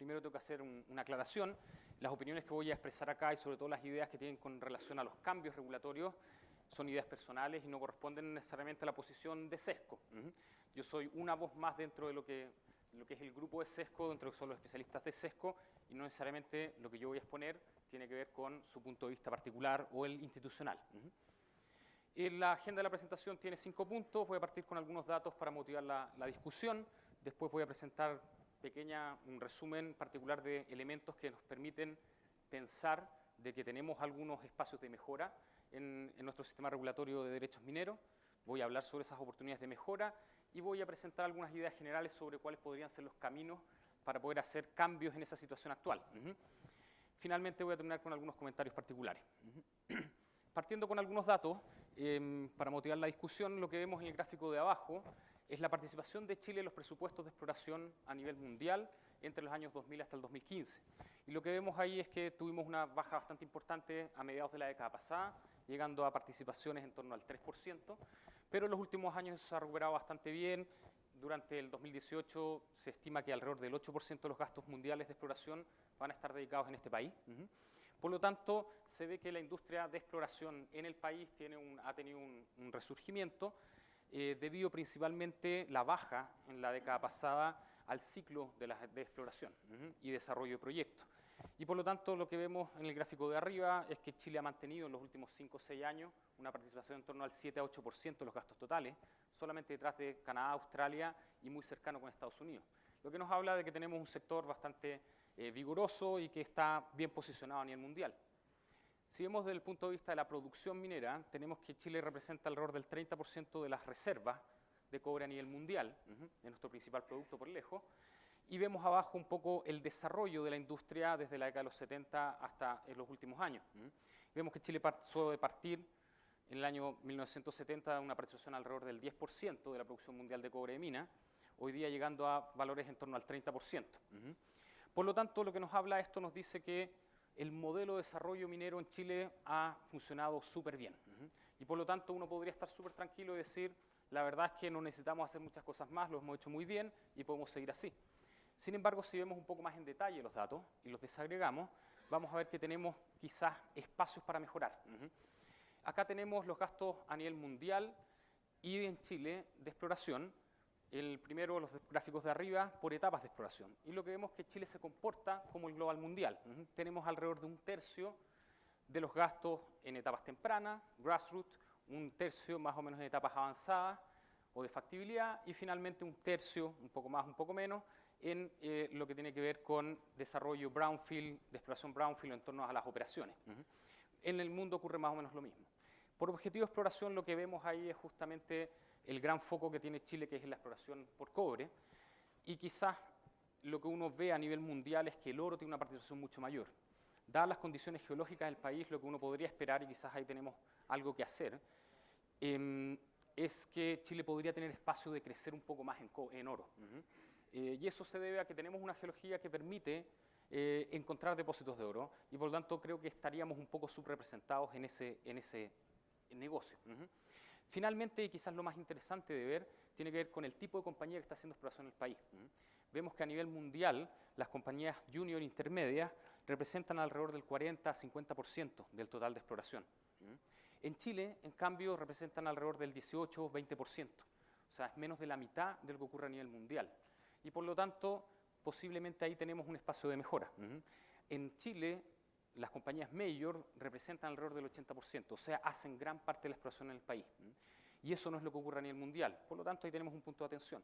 Primero tengo que hacer una aclaración. Las opiniones que voy a expresar acá y sobre todo las ideas que tienen con relación a los cambios regulatorios son ideas personales y no corresponden necesariamente a la posición de SESCO. Yo soy una voz más dentro de lo que es el grupo de SESCO, dentro de lo que son los especialistas de SESCO, y no necesariamente lo que yo voy a exponer tiene que ver con su punto de vista particular o el institucional. La agenda de la presentación tiene 5 puntos. Voy a partir con algunos datos para motivar la discusión. Después voy a presentar un resumen particular de elementos que nos permiten pensar de que tenemos algunos espacios de mejora en nuestro sistema regulatorio de derechos mineros. Voy a hablar sobre esas oportunidades de mejora y voy a presentar algunas ideas generales sobre cuáles podrían ser los caminos para poder hacer cambios en esa situación actual. Finalmente voy a terminar con algunos comentarios particulares. Partiendo con algunos datos, para motivar la discusión, lo que vemos en el gráfico de abajo es la participación de Chile en los presupuestos de exploración a nivel mundial entre los años 2000 hasta el 2015. Y lo que vemos ahí es que tuvimos una baja bastante importante a mediados de la década pasada, llegando a participaciones en torno al 3%, pero en los últimos años eso se ha recuperado bastante bien. Durante el 2018 se estima que alrededor del 8% de los gastos mundiales de exploración van a estar dedicados en este país. Por lo tanto, se ve que la industria de exploración en el país ha tenido un resurgimiento debido principalmente la baja en la década pasada al ciclo de exploración y desarrollo de proyectos. Y por lo tanto, lo que vemos en el gráfico de arriba es que Chile ha mantenido en los últimos 5 o 6 años una participación en torno al 7 a 8% de los gastos totales, solamente detrás de Canadá, Australia y muy cercano con Estados Unidos. Lo que nos habla de que tenemos un sector bastante vigoroso y que está bien posicionado a nivel mundial. Si vemos desde el punto de vista de la producción minera, tenemos que Chile representa alrededor del 30% de las reservas de cobre a nivel mundial, es nuestro principal producto por lejos, y vemos abajo un poco el desarrollo de la industria desde la década de los 70 hasta en los últimos años. Vemos que Chile pasó de partir en el año 1970 a una participación alrededor del 10% de la producción mundial de cobre de mina, hoy día llegando a valores en torno al 30%. Por lo tanto, lo que nos habla esto nos dice que el modelo de desarrollo minero en Chile ha funcionado súper bien. Y por lo tanto, uno podría estar súper tranquilo y decir, la verdad es que no necesitamos hacer muchas cosas más, lo hemos hecho muy bien y podemos seguir así. Sin embargo, si vemos un poco más en detalle los datos y los desagregamos, vamos a ver que tenemos quizás espacios para mejorar. Acá tenemos los gastos a nivel mundial y en Chile de exploración. El primero, los gráficos de arriba, por etapas de exploración. Y lo que vemos es que Chile se comporta como el global mundial. Tenemos alrededor de 1/3 de los gastos en etapas tempranas, grassroots, 1/3 más o menos en etapas avanzadas o de factibilidad, y finalmente 1/3, un poco más, un poco menos, en lo que tiene que ver con desarrollo brownfield, de exploración brownfield en torno a las operaciones. En el mundo ocurre más o menos lo mismo. Por objetivo de exploración, lo que vemos ahí es justamente el gran foco que tiene Chile, que es la exploración por cobre, y quizás lo que uno ve a nivel mundial es que el oro tiene una participación mucho mayor. Dadas las condiciones geológicas del país, lo que uno podría esperar, y quizás ahí tenemos algo que hacer, es que Chile podría tener espacio de crecer un poco más en oro. Y eso se debe a que tenemos una geología que permite encontrar depósitos de oro, y por lo tanto creo que estaríamos un poco subrepresentados en ese negocio. Finalmente, y quizás lo más interesante de ver, tiene que ver con el tipo de compañía que está haciendo exploración en el país. Vemos que a nivel mundial las compañías junior intermedias representan alrededor del 40 a 50% del total de exploración. En Chile, en cambio, representan alrededor del 18 o 20%. O sea, es menos de la mitad de lo que ocurre a nivel mundial. Y por lo tanto, posiblemente ahí tenemos un espacio de mejora. En Chile, las compañías major representan alrededor del 80%, o sea, hacen gran parte de la exploración en el país. Y eso no es lo que ocurre a nivel mundial. Por lo tanto, ahí tenemos un punto de atención.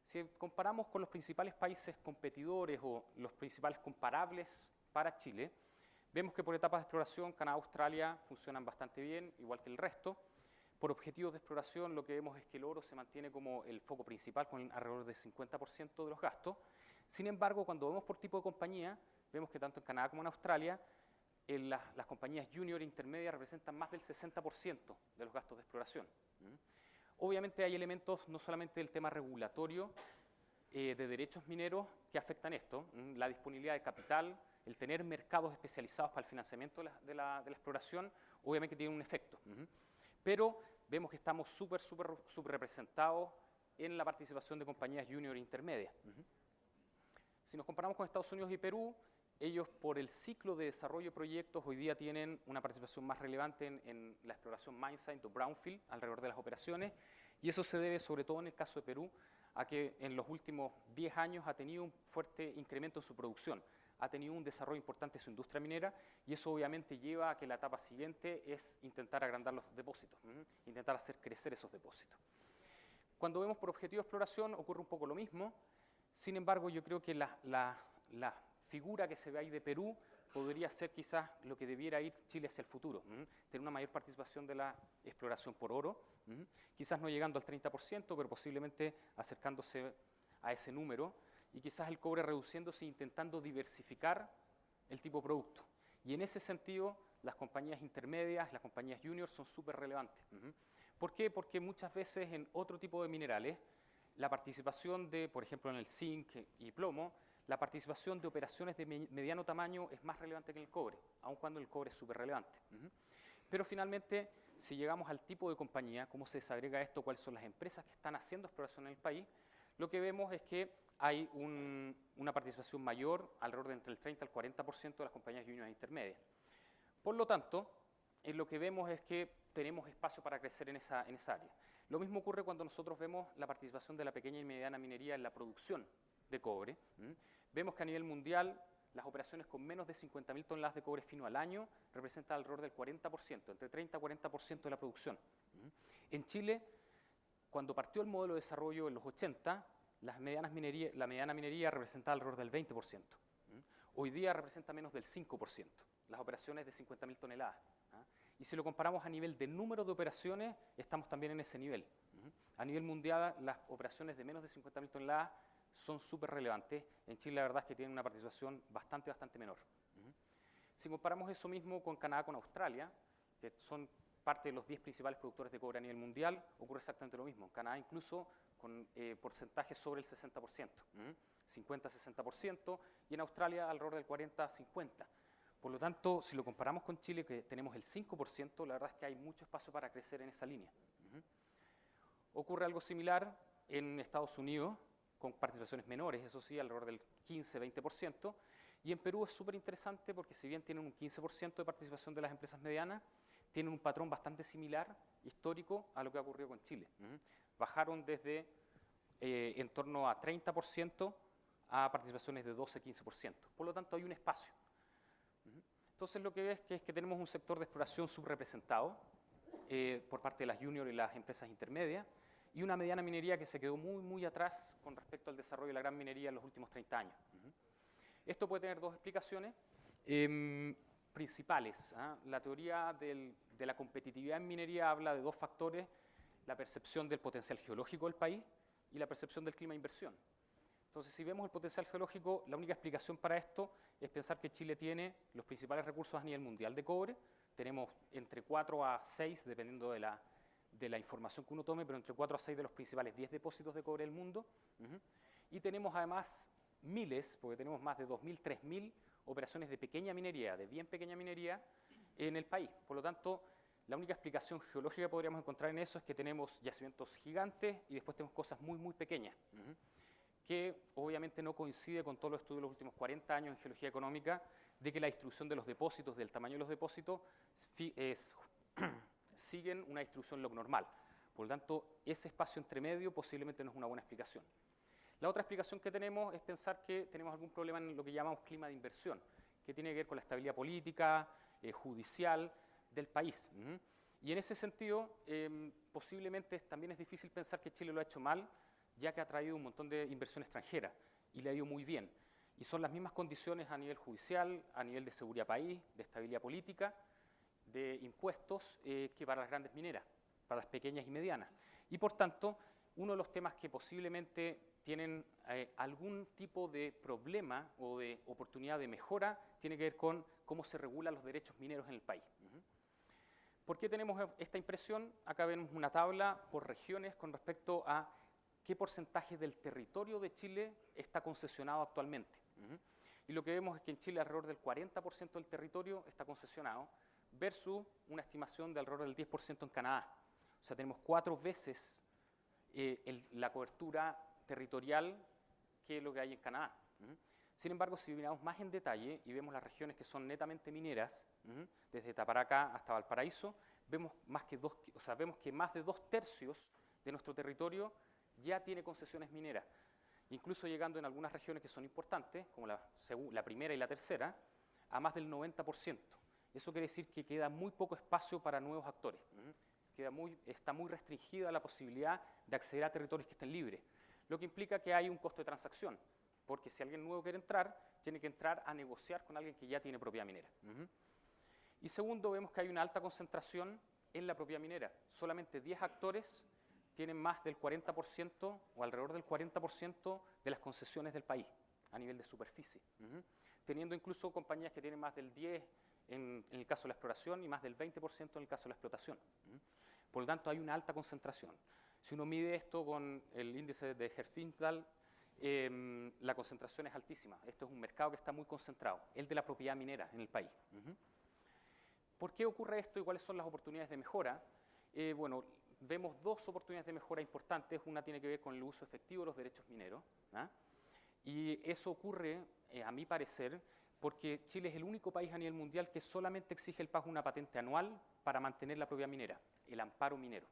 Si comparamos con los principales países competidores o los principales comparables para Chile, vemos que por etapas de exploración, Canadá, Australia funcionan bastante bien, igual que el resto. Por objetivos de exploración, lo que vemos es que el oro se mantiene como el foco principal, con alrededor del 50% de los gastos. Sin embargo, cuando vemos por tipo de compañía, vemos que tanto en Canadá como en Australia, las compañías junior e intermedias representan más del 60% de los gastos de exploración. Obviamente hay elementos no solamente del tema regulatorio de derechos mineros que afectan esto, la disponibilidad de capital, el tener mercados especializados para el financiamiento de la exploración, obviamente tiene un efecto. Pero vemos que estamos súper subrepresentados en la participación de compañías junior e intermedias. Si nos comparamos con Estados Unidos y Perú, ellos por el ciclo de desarrollo de proyectos hoy día tienen una participación más relevante en la exploración mine site o brownfield alrededor de las operaciones, y eso se debe sobre todo en el caso de Perú a que en los últimos 10 años ha tenido un fuerte incremento en su producción, ha tenido un desarrollo importante en su industria minera, y eso obviamente lleva a que la etapa siguiente es intentar agrandar los depósitos, intentar hacer crecer esos depósitos. Cuando vemos por objetivo de exploración ocurre un poco lo mismo. Sin embargo, yo creo que la figura que se ve ahí de Perú podría ser quizás lo que debiera ir Chile hacia el futuro, tener una mayor participación de la exploración por oro, quizás no llegando al 30%, pero posiblemente acercándose a ese número, y quizás el cobre reduciéndose e intentando diversificar el tipo de producto. Y en ese sentido, las compañías intermedias, las compañías juniors son súper relevantes. ¿Por qué? Porque muchas veces en otro tipo de minerales, la participación de, por ejemplo, en el zinc y plomo, la participación de operaciones de mediano tamaño es más relevante que en el cobre, aun cuando el cobre es súper relevante. Pero finalmente, si llegamos al tipo de compañía, cómo se desagrega esto, cuáles son las empresas que están haciendo exploración en el país, lo que vemos es que hay una participación mayor, alrededor de entre el 30 al 40% de las compañías juniors e intermedias. Por lo tanto, lo que vemos es que tenemos espacio para crecer en esa área. Lo mismo ocurre cuando nosotros vemos la participación de la pequeña y mediana minería en la producción de cobre. Vemos que a nivel mundial las operaciones con menos de 50.000 toneladas de cobre fino al año representan alrededor del 40%, entre 30 y 40% de la producción. En Chile, cuando partió el modelo de desarrollo en los 80, la mediana minería representaba alrededor del 20%. Hoy día representa menos del 5%, las operaciones de 50.000 toneladas. Y si lo comparamos a nivel de número de operaciones, estamos también en ese nivel. A nivel mundial, las operaciones de menos de 50.000 toneladas son súper relevantes. En Chile la verdad es que tienen una participación bastante menor. Si comparamos eso mismo con Canadá, con Australia, que son parte de los 10 principales productores de cobre a nivel mundial, ocurre exactamente lo mismo. En Canadá incluso con porcentajes sobre el 60%, 50-60%, y en Australia alrededor del 40-50%. Por lo tanto, si lo comparamos con Chile, que tenemos el 5%, la verdad es que hay mucho espacio para crecer en esa línea. Ocurre algo similar en Estados Unidos, con participaciones menores, eso sí, alrededor del 15-20%, y en Perú es súper interesante porque si bien tienen un 15% de participación de las empresas medianas, tienen un patrón bastante similar, histórico, a lo que ha ocurrido con Chile. Bajaron desde en torno a 30% a participaciones de 12-15%. Por lo tanto, hay un espacio. Entonces, lo que ves es que tenemos un sector de exploración subrepresentado por parte de las juniors y las empresas intermedias, y una mediana minería que se quedó muy atrás con respecto al desarrollo de la gran minería en los últimos 30 años. Esto puede tener dos explicaciones principales. La teoría de la competitividad en minería habla de dos factores: la percepción del potencial geológico del país y la percepción del clima de inversión. Entonces, si vemos el potencial geológico, la única explicación para esto es pensar que Chile tiene los principales recursos a nivel mundial de cobre. Tenemos entre 4 a 6, dependiendo de la información que uno tome, pero entre 4 a 6 de los principales 10 depósitos de cobre del mundo. Y tenemos además miles, porque tenemos más de 2.000, 3.000 operaciones de pequeña minería, de bien pequeña minería, en el país. Por lo tanto, la única explicación geológica que podríamos encontrar en eso es que tenemos yacimientos gigantes y después tenemos cosas muy pequeñas, que obviamente no coincide con todos los estudios de los últimos 40 años en geología económica, de que la distribución de los depósitos, del tamaño de los depósitos, siguen una distribución log normal. Por lo tanto, ese espacio entre medio posiblemente no es una buena explicación. La otra explicación que tenemos es pensar que tenemos algún problema en lo que llamamos clima de inversión, que tiene que ver con la estabilidad política, judicial del país. Y en ese sentido, posiblemente también es difícil pensar que Chile lo ha hecho mal, ya que ha traído un montón de inversión extranjera y le ha ido muy bien. Y son las mismas condiciones a nivel judicial, a nivel de seguridad país, de estabilidad política, de impuestos, que para las grandes mineras, para las pequeñas y medianas. Y por tanto, uno de los temas que posiblemente tienen algún tipo de problema o de oportunidad de mejora tiene que ver con cómo se regulan los derechos mineros en el país. ¿Por qué tenemos esta impresión? Acá vemos una tabla por regiones con respecto a qué porcentaje del territorio de Chile está concesionado actualmente. Y lo que vemos es que en Chile alrededor del 40% del territorio está concesionado, versus una estimación de alrededor del 10% en Canadá. O sea, tenemos 4 veces la cobertura territorial que lo que hay en Canadá. Sin embargo, si miramos más en detalle y vemos las regiones que son netamente mineras, desde Taparacá hasta Valparaíso, vemos vemos que más de 2/3 de nuestro territorio ya tiene concesiones mineras, incluso llegando en algunas regiones que son importantes, como la primera y la tercera, a más del 90%. Eso quiere decir que queda muy poco espacio para nuevos actores. Está muy restringida la posibilidad de acceder a territorios que estén libres, lo que implica que hay un costo de transacción, porque si alguien nuevo quiere entrar, tiene que entrar a negociar con alguien que ya tiene propiedad minera. Y segundo, vemos que hay una alta concentración en la propiedad minera. Solamente 10 actores tienen más del 40% o alrededor del 40% de las concesiones del país a nivel de superficie, teniendo incluso compañías que tienen más del 10% en el caso de la exploración y más del 20% en el caso de la explotación. Por lo tanto, hay una alta concentración. Si uno mide esto con el índice de Herfindahl, la concentración es altísima. Esto es un mercado que está muy concentrado, el de la propiedad minera en el país. ¿Por qué ocurre esto y cuáles son las oportunidades de mejora? Bueno, vemos dos oportunidades de mejora importantes. Una tiene que ver con el uso efectivo de los derechos mineros, y eso ocurre, a mi parecer, porque Chile es el único país a nivel mundial que solamente exige el pago de una patente anual para mantener la propiedad minera, el amparo minero.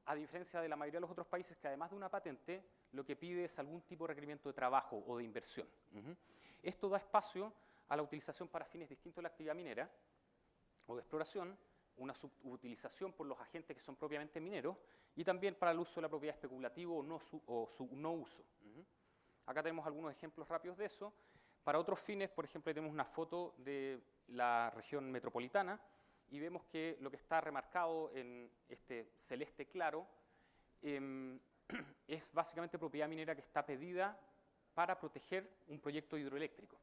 A diferencia de la mayoría de los otros países que además de una patente, lo que pide es algún tipo de requerimiento de trabajo o de inversión. Esto da espacio a la utilización para fines distintos de la actividad minera o de exploración, una subutilización por los agentes que son propiamente mineros y también para el uso de la propiedad especulativo o su no uso. Acá tenemos algunos ejemplos rápidos de eso. Para otros fines, por ejemplo, tenemos una foto de la región metropolitana y vemos que lo que está remarcado en este celeste claro es básicamente propiedad minera que está pedida para proteger un proyecto hidroeléctrico.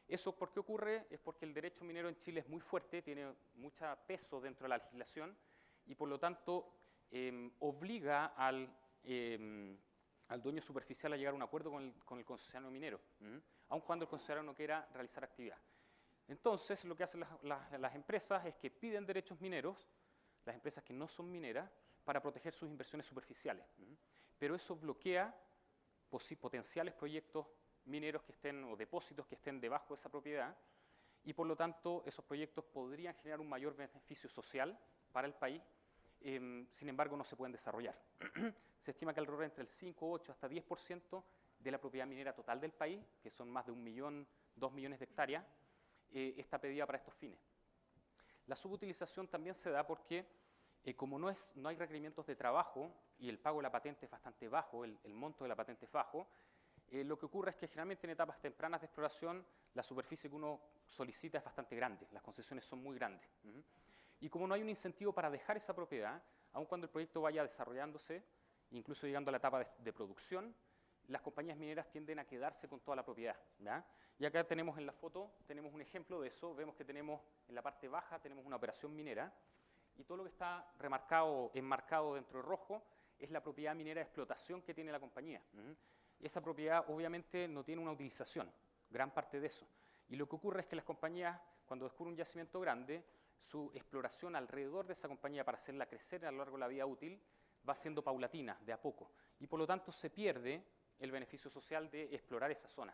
¿Eso por qué ocurre? Es porque el derecho minero en Chile es muy fuerte, tiene mucho peso dentro de la legislación y por lo tanto obliga al dueño superficial a llegar a un acuerdo con el concesionario minero, aun cuando el concesionario no quiera realizar actividad. Entonces, lo que hacen las empresas es que piden derechos mineros, las empresas que no son mineras, para proteger sus inversiones superficiales. Pero eso bloquea potenciales proyectos mineros que estén, o depósitos que estén debajo de esa propiedad, y por lo tanto esos proyectos podrían generar un mayor beneficio social para el país, sin embargo no se pueden desarrollar. Se estima que alrededor entre el 5, 8, hasta 10% de la propiedad minera total del país, que son más de 1 millón, 2 millones de hectáreas, está pedida para estos fines. La subutilización también se da porque como no hay requerimientos de trabajo y el pago de la patente es bastante bajo, el monto de la patente es bajo, lo que ocurre es que generalmente en etapas tempranas de exploración la superficie que uno solicita es bastante grande, las concesiones son muy grandes. Y como no hay un incentivo para dejar esa propiedad, aun cuando el proyecto vaya desarrollándose, incluso llegando a la etapa de producción, las compañías mineras tienden a quedarse con toda la propiedad, ¿ya? Y acá tenemos en la foto, tenemos un ejemplo de eso. Vemos que tenemos en la parte baja tenemos una operación minera y todo lo que está enmarcado dentro de rojo es la propiedad minera de explotación que tiene la compañía. Esa propiedad obviamente no tiene una utilización, gran parte de eso. Y lo que ocurre es que las compañías, cuando descubren un yacimiento grande, su exploración alrededor de esa compañía para hacerla crecer a lo largo de la vida útil va siendo paulatina, de a poco. Y por lo tanto se pierde el beneficio social de explorar esa zona.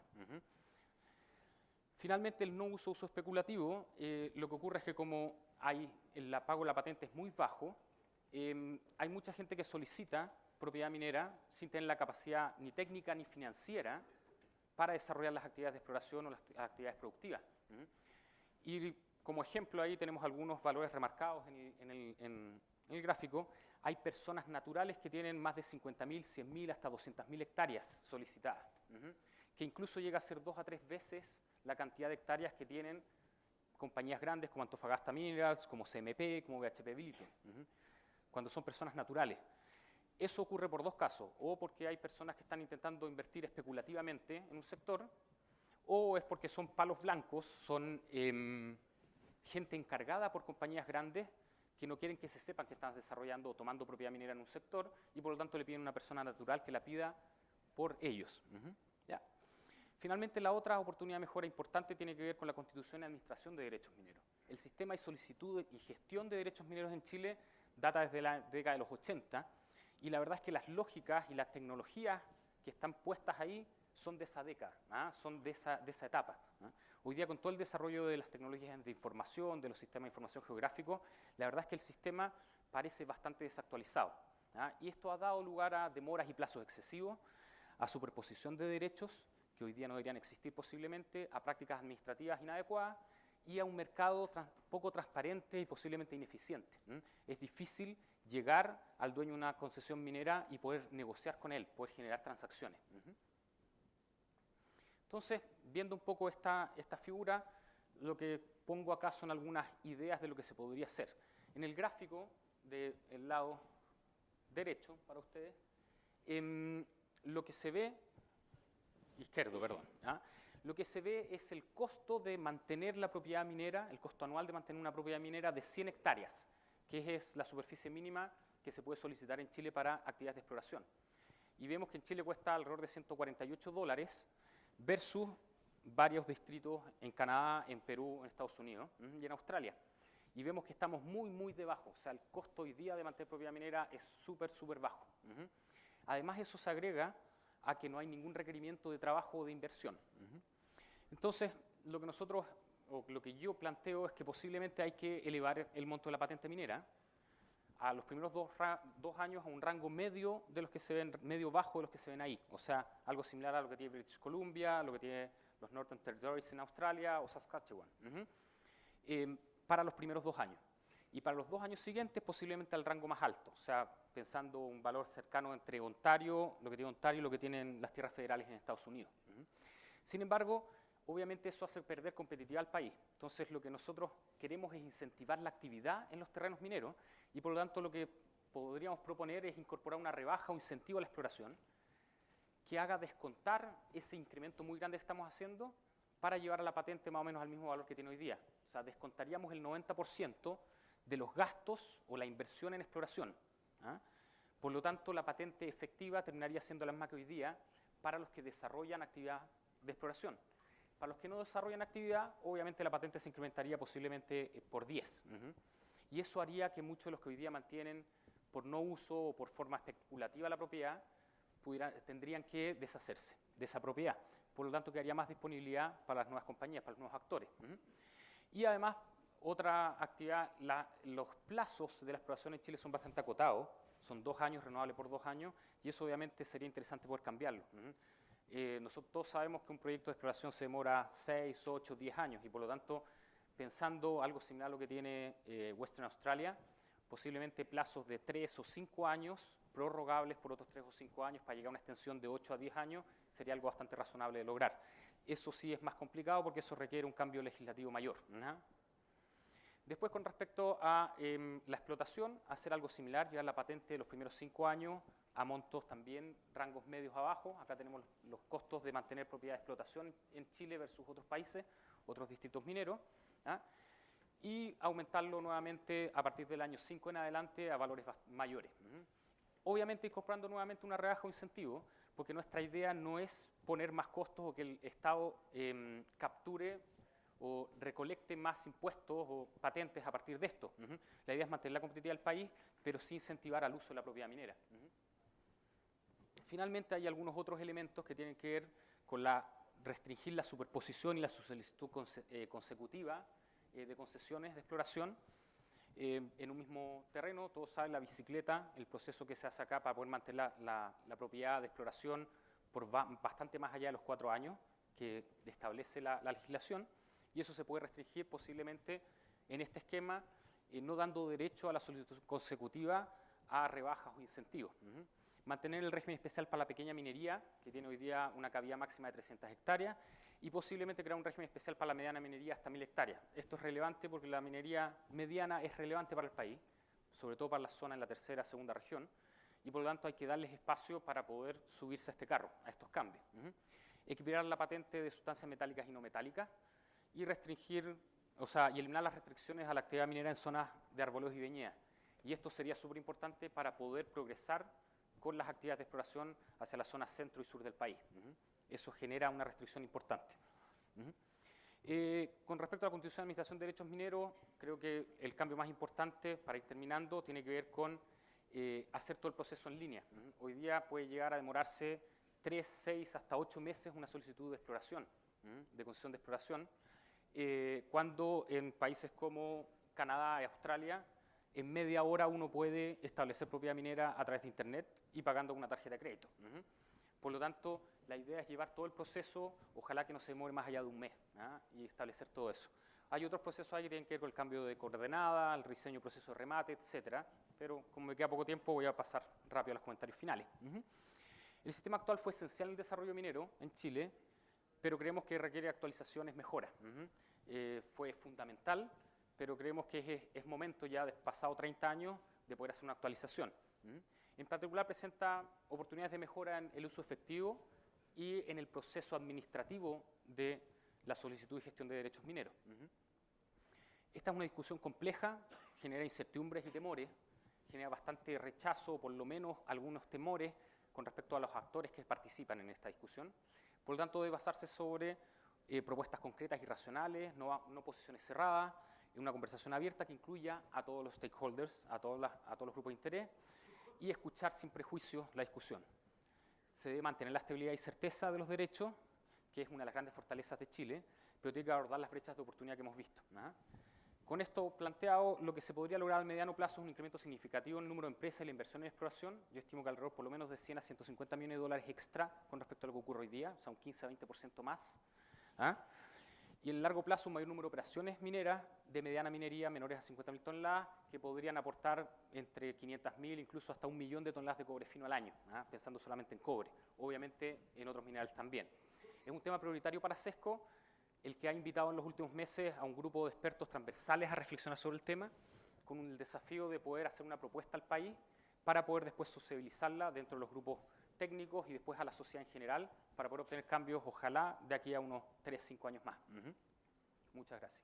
Finalmente, el no uso especulativo, lo que ocurre es que como el pago de la patente es muy bajo, hay mucha gente que solicita propiedad minera sin tener la capacidad ni técnica ni financiera para desarrollar las actividades de exploración o las actividades productivas. Y como ejemplo ahí tenemos algunos valores remarcados en el gráfico. Hay personas naturales que tienen más de 50.000, 100.000, hasta 200.000 hectáreas solicitadas, que incluso llega a ser 2 a 3 veces la cantidad de hectáreas que tienen compañías grandes como Antofagasta Minerals, como CMP, como BHP Billiton, cuando son personas naturales. Eso ocurre por dos casos, o porque hay personas que están intentando invertir especulativamente en un sector, o es porque son palos blancos, son gente encargada por compañías grandes que no quieren que se sepan que están desarrollando o tomando propiedad minera en un sector y por lo tanto le piden a una persona natural que la pida por ellos. Ya. Finalmente, la otra oportunidad de mejora importante tiene que ver con la constitución y administración de derechos mineros. El sistema de solicitud y gestión de derechos mineros en Chile data desde la década de los 80 y la verdad es que las lógicas y las tecnologías que están puestas ahí son de esa década, son de esa etapa. Hoy día, con todo el desarrollo de las tecnologías de información, de los sistemas de información geográficos, la verdad es que el sistema parece bastante desactualizado. Y esto ha dado lugar a demoras y plazos excesivos, a superposición de derechos, que hoy día no deberían existir posiblemente, a prácticas administrativas inadecuadas y a un mercado poco transparente y posiblemente ineficiente. Es difícil llegar al dueño de una concesión minera y poder negociar con él, poder generar transacciones. Entonces, viendo un poco esta figura, lo que pongo acá son algunas ideas de lo que se podría hacer. En el gráfico del lado derecho, para ustedes, lo que se ve, izquierdo, perdón, lo que se ve es el costo de mantener la propiedad minera, el costo anual de mantener una propiedad minera de 100 hectáreas, que es la superficie mínima que se puede solicitar en Chile para actividades de exploración. Y vemos que en Chile cuesta alrededor de $148 versus varios distritos en Canadá, en Perú, en Estados Unidos y en Australia. Y vemos que estamos muy, muy debajo. O sea, el costo hoy día de mantener propiedad minera es súper, súper bajo. Además, eso se agrega a que no hay ningún requerimiento de trabajo o de inversión. Entonces, lo que yo planteo es que posiblemente hay que elevar el monto de la patente minera a los primeros dos años a un rango medio de los que se ven, medio bajo de los que se ven ahí. O sea, algo similar a lo que tiene British Columbia, lo que tiene los Northern Territories en Australia o Saskatchewan. Para los primeros 2 años. Y para los 2 años siguientes, posiblemente al rango más alto. O sea, pensando un valor cercano entre Ontario, lo que tiene Ontario y lo que tienen las tierras federales en Estados Unidos. Sin embargo, obviamente eso hace perder competitividad al país. Entonces, lo que nosotros queremos es incentivar la actividad en los terrenos mineros y, por lo tanto, lo que podríamos proponer es incorporar una rebaja o incentivo a la exploración que haga descontar ese incremento muy grande que estamos haciendo para llevar a la patente más o menos al mismo valor que tiene hoy día. O sea, descontaríamos el 90% de los gastos o la inversión en exploración. Por lo tanto, la patente efectiva terminaría siendo la misma que hoy día para los que desarrollan actividad de exploración. Para los que no desarrollan actividad, obviamente la patente se incrementaría posiblemente por 10. Y eso haría que muchos de los que hoy día mantienen por no uso o por forma especulativa la propiedad tendrían que deshacerse de esa propiedad. Por lo tanto, quedaría más disponibilidad para las nuevas compañías, para los nuevos actores. Y además, otra actividad, los plazos de la exploración en Chile son bastante acotados, son 2 años, renovable por 2 años, y eso obviamente sería interesante poder cambiarlo. Nosotros todos sabemos que un proyecto de exploración se demora 6, 8, 10 años, y por lo tanto, pensando algo similar a lo que tiene Western Australia, posiblemente plazos de 3 o 5 años, prorrogables por otros 3 o 5 años para llegar a una extensión de 8 a 10 años, sería algo bastante razonable de lograr. Eso sí es más complicado porque eso requiere un cambio legislativo mayor. Después, con respecto a la explotación, hacer algo similar, llevar la patente de los primeros 5 años a montos también, rangos medios abajo. Acá tenemos los costos de mantener propiedad de explotación en Chile versus otros países, otros distritos mineros. Y aumentarlo nuevamente a partir del año 5 en adelante a valores mayores. Obviamente incorporando nuevamente una rebaja o incentivo, porque nuestra idea no es poner más costos o que el Estado capture o recolecte más impuestos o patentes a partir de esto. La idea es mantener la competitividad del país, pero sí incentivar al uso de la propiedad minera. Finalmente, hay algunos otros elementos que tienen que ver con restringir la superposición y la solicitud consecutiva de concesiones de exploración en un mismo terreno. Todos saben la bicicleta, el proceso que se hace acá para poder mantener la propiedad de exploración por bastante más allá de los 4 años que establece la legislación, y eso se puede restringir posiblemente en este esquema, no dando derecho a la solicitud consecutiva a rebajas o incentivos. Mantener el régimen especial para la pequeña minería, que tiene hoy día una cavidad máxima de 300 hectáreas, y posiblemente crear un régimen especial para la mediana minería hasta 1000 hectáreas. Esto es relevante porque la minería mediana es relevante para el país, sobre todo para la zona en la tercera, segunda región, y por lo tanto hay que darles espacio para poder subirse a este carro, a estos cambios. Equiparar la patente de sustancias metálicas y no metálicas, y restringir, y eliminar las restricciones a la actividad minera en zonas de arboledos y viñedas. Y esto sería súper importante para poder progresar con las actividades de exploración hacia la zona centro y sur del país. Eso genera una restricción importante. Con respecto a la Constitución de Administración de Derechos Mineros, creo que el cambio más importante, para ir terminando, tiene que ver con hacer todo el proceso en línea. Hoy día puede llegar a demorarse 3, 6, hasta 8 meses una solicitud de exploración, de concesión de exploración, cuando en países como Canadá y Australia, en media hora uno puede establecer propiedad minera a través de Internet y pagando con una tarjeta de crédito. Por lo tanto, la idea es llevar todo el proceso, ojalá que no se demore más allá de un mes, y establecer todo eso. Hay otros procesos ahí que tienen que ver con el cambio de coordenada, el rediseño, proceso de remate, etcétera, pero como me queda poco tiempo voy a pasar rápido a los comentarios finales. El sistema actual fue esencial en el desarrollo minero en Chile, pero creemos que requiere actualizaciones, mejoras. Fue fundamental, pero creemos que es momento ya, pasado 30 años, de poder hacer una actualización. En particular presenta oportunidades de mejora en el uso efectivo y en el proceso administrativo de la solicitud y gestión de derechos mineros. Esta es una discusión compleja, genera incertidumbres y temores, genera bastante rechazo, o por lo menos algunos temores con respecto a los actores que participan en esta discusión. Por lo tanto, debe basarse sobre propuestas concretas y racionales, no posiciones cerradas, en una conversación abierta que incluya a todos los stakeholders, a todos los grupos de interés, y escuchar sin prejuicios la discusión. Se debe mantener la estabilidad y certeza de los derechos, que es una de las grandes fortalezas de Chile, pero tiene que abordar las brechas de oportunidad que hemos visto. Con esto planteado, lo que se podría lograr al mediano plazo es un incremento significativo en el número de empresas y la inversión en exploración. Yo estimo que alrededor por lo menos de 100 a 150 millones de dólares extra con respecto a lo que ocurre hoy día, o sea, un 15 a 20% más. Y en el largo plazo, un mayor número de operaciones mineras de mediana minería, menores a 50.000 toneladas, que podrían aportar entre 500.000, incluso hasta 1 millón de toneladas de cobre fino al año, pensando solamente en cobre, obviamente en otros minerales también. Es un tema prioritario para Sesco, el que ha invitado en los últimos meses a un grupo de expertos transversales a reflexionar sobre el tema, con el desafío de poder hacer una propuesta al país para poder después sociabilizarla dentro de los grupos técnicos y después a la sociedad en general para poder obtener cambios, ojalá, de aquí a unos 3 o 5 años más. Muchas gracias.